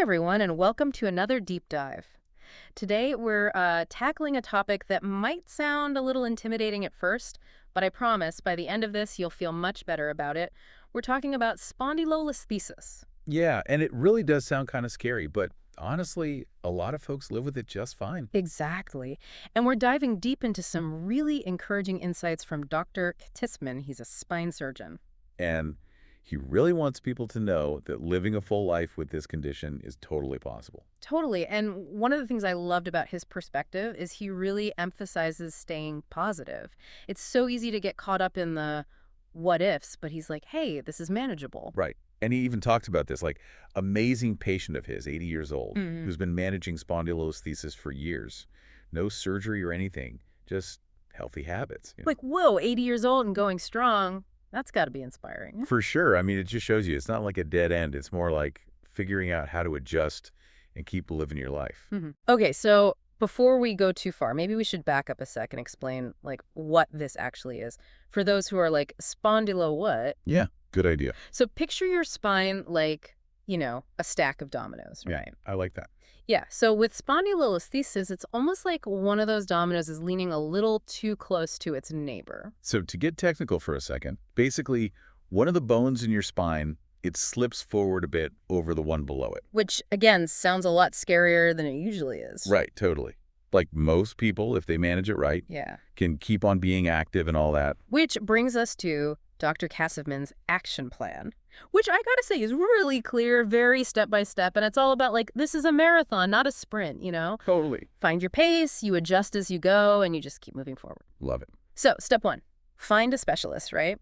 Hey everyone, and welcome to another deep dive. Today we're tackling a topic that might sound a little intimidating at first, but I promise by the end of this you'll feel much better about it. We're talking about spondylolisthesis. Yeah, and it really does sound kind of scary, but honestly, a lot of folks live with it just fine. Exactly. And we're diving deep into some really encouraging insights from Dr. Katsevman. He's a spine surgeon. And he really wants people to know that living a full life with this condition is totally possible. Totally. And one of the things I loved about his perspective is he really emphasizes staying positive. It's so easy to get caught up in the what ifs, but he's like, hey, this is manageable. Right. And he even talked about this, like, amazing patient of his, 80 years old, who's been managing spondylolisthesis for years. No surgery or anything, just healthy habits. Like, whoa, 80 years old and going strong. That's got to be inspiring. For sure. I mean, it just shows you it's not like a dead end. It's more like figuring out how to adjust and keep living your life. Okay, so before we go too far, maybe we should back up a sec and explain, like, what this actually is. For those who are like, spondylo what? Yeah, good idea. So picture your spine like, a stack of dominoes, right? Yeah, I like that. Yeah, so with spondylolisthesis, it's almost like one of those dominoes is leaning a little too close to its neighbor. So to get technical for a second, basically, one of the bones in your spine, it slips forward a bit over the one below it. Which, again, sounds a lot scarier than it usually is. Right, totally. Like most people, if they manage it right, Yeah. can keep on being active and all that. Which brings us to Dr. Katsevman's action plan, which I gotta say is really clear, very step-by-step, and it's all about, like, this is a marathon, not a sprint, Totally. Find your pace, you adjust as you go, and you just keep moving forward. Love it. So, step one, find a specialist, right?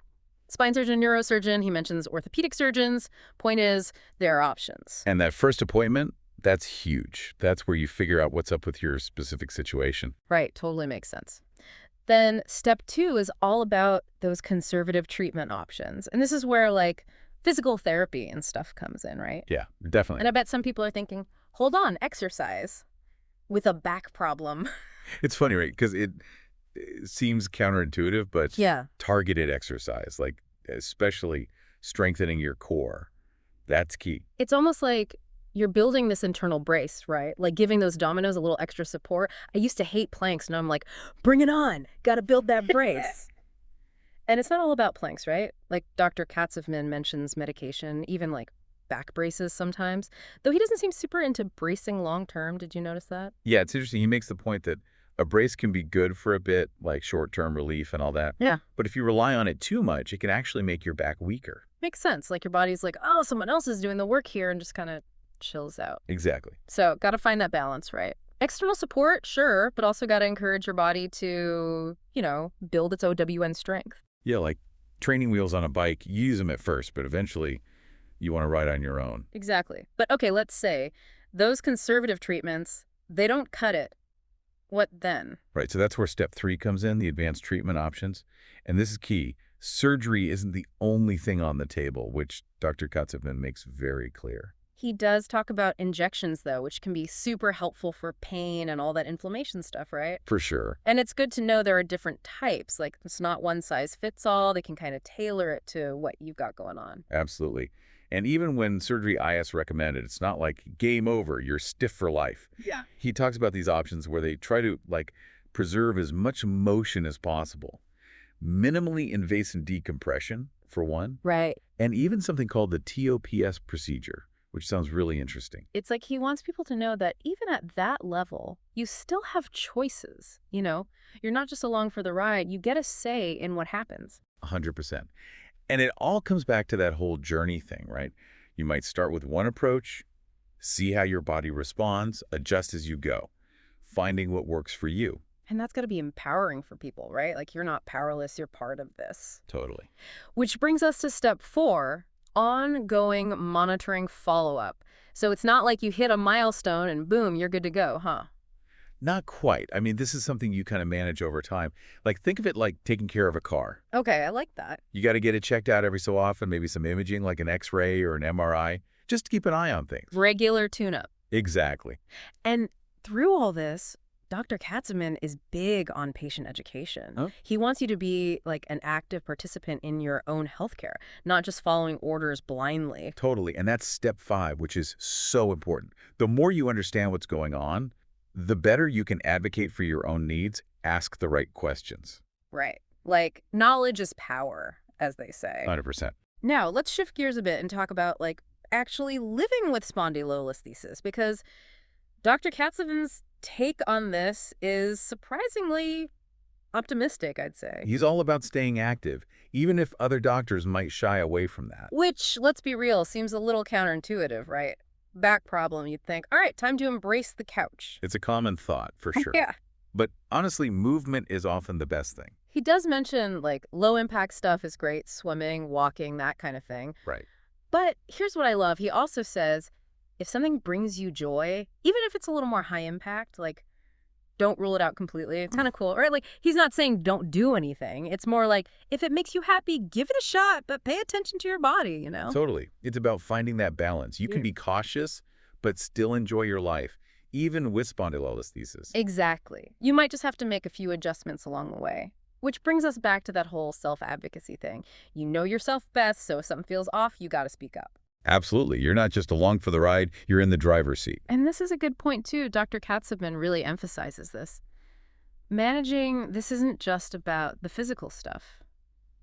Spine surgeon, neurosurgeon, he mentions orthopedic surgeons. Point is, there are options. And that first appointment, that's huge. That's where you figure out what's up with your specific situation. Right, totally makes sense. Then step two is all about those conservative treatment options. And this is where, like, physical therapy and stuff comes in, right? Yeah, definitely. And I bet some people are thinking, hold on, exercise with a back problem. It's funny, right? Because it seems counterintuitive, but Yeah. targeted exercise, like especially strengthening your core, that's key. It's almost like you're building this internal brace, right? Like giving those dominoes a little extra support. I used to hate planks. Now I'm like, bring it on. Got to build that brace. And it's not all about planks, right? Like Dr. Katsevman mentions medication, even like back braces sometimes. Though he doesn't seem super into bracing long term. Did you notice that? Yeah, it's interesting. He makes the point that a brace can be good for a bit, like short-term relief and all that. Yeah. But if you rely on it too much, it can actually make your back weaker. Makes sense. Like your body's like, oh, someone else is doing the work here, and just kind of chills out. Exactly. So got to find that balance, right? External support, sure, but also got to encourage your body to, build its OWN strength. Yeah, like training wheels on a bike, you use them at first, but eventually you want to ride on your own. Exactly. But okay, let's say those conservative treatments, they don't cut it. What then? Right, so that's where step 3 comes in, the advanced treatment options. And this is key. Surgery isn't the only thing on the table, which Dr. Katsevman makes very clear. He does talk about injections, though, which can be super helpful for pain and all that inflammation stuff, right? For sure. And it's good to know there are different types. Like, it's not one size fits all. They can kind of tailor it to what you've got going on. Absolutely. And even when surgery is recommended, it's not like game over, you're stiff for life. Yeah. He talks about these options where they try to, like, preserve as much motion as possible. Minimally invasive decompression, for one. Right. And even something called the TOPS procedure, which sounds really interesting. It's like he wants people to know that even at that level, you still have choices, You're not just along for the ride. You get a say in what happens. 100%. And it all comes back to that whole journey thing, right? You might start with one approach, see how your body responds, adjust as you go, finding what works for you. And that's got to be empowering for people, right? Like, you're not powerless. You're part of this. Totally. Which brings us to step 4, ongoing monitoring follow-up. So it's not like you hit a milestone and boom, you're good to go, huh? Not quite. I mean, this is something you kind of manage over time. Like, think of it like taking care of a car. Okay, I like that. You got to get it checked out every so often, maybe some imaging like an X-ray or an MRI, just to keep an eye on things. Regular tune-up. Exactly. And through all this, Dr. Katzevman is big on patient education. Huh? He wants you to be like an active participant in your own healthcare, not just following orders blindly. Totally. And that's step 5, which is so important. The more you understand what's going on, the better you can advocate for your own needs, ask the right questions. Right. Like, knowledge is power, as they say. 100%. Now, let's shift gears a bit and talk about, like, actually living with spondylolisthesis, because Dr. Katzevman's take on this is surprisingly optimistic, I'd say. He's all about staying active, even if other doctors might shy away from that. Which, let's be real, seems a little counterintuitive, right? Back problem, you'd think, all right, time to embrace the couch. It's a common thought, for sure. Yeah. But honestly, movement is often the best thing. He does mention, like, low-impact stuff is great, swimming, walking, that kind of thing. Right. But here's what I love. He also says, if something brings you joy, even if it's a little more high impact, like, don't rule it out completely. It's kind of cool. Right? Like, he's not saying don't do anything. It's more like, if it makes you happy, give it a shot, but pay attention to your body, you know? Totally. It's about finding that balance. You can be cautious, but still enjoy your life, even with spondylolisthesis. Exactly. You might just have to make a few adjustments along the way. Which brings us back to that whole self-advocacy thing. You know yourself best, so if something feels off, you got to speak up. Absolutely. You're not just along for the ride, you're in the driver's seat. And this is a good point, too. Dr. Katzevman really emphasizes this. Managing, this isn't just about the physical stuff.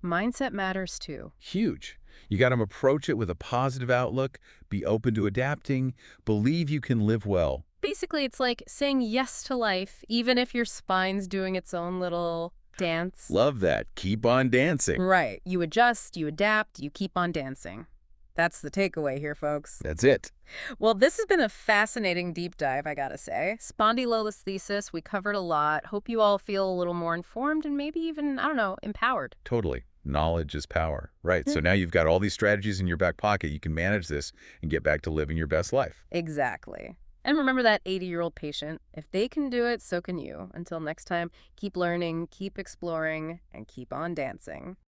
Mindset matters, too. Huge. You got to approach it with a positive outlook, be open to adapting, believe you can live well. Basically, it's like saying yes to life, even if your spine's doing its own little dance. Love that. Keep on dancing. Right. You adjust, you adapt, you keep on dancing. That's the takeaway here, folks. That's it. Well, this has been a fascinating deep dive, I gotta say. Spondylolisthesis, we covered a lot. Hope you all feel a little more informed and maybe even, I don't know, empowered. Totally. Knowledge is power. Right. So now you've got all these strategies in your back pocket. You can manage this and get back to living your best life. Exactly. And remember that 80-year-old patient. If they can do it, so can you. Until next time, keep learning, keep exploring, and keep on dancing.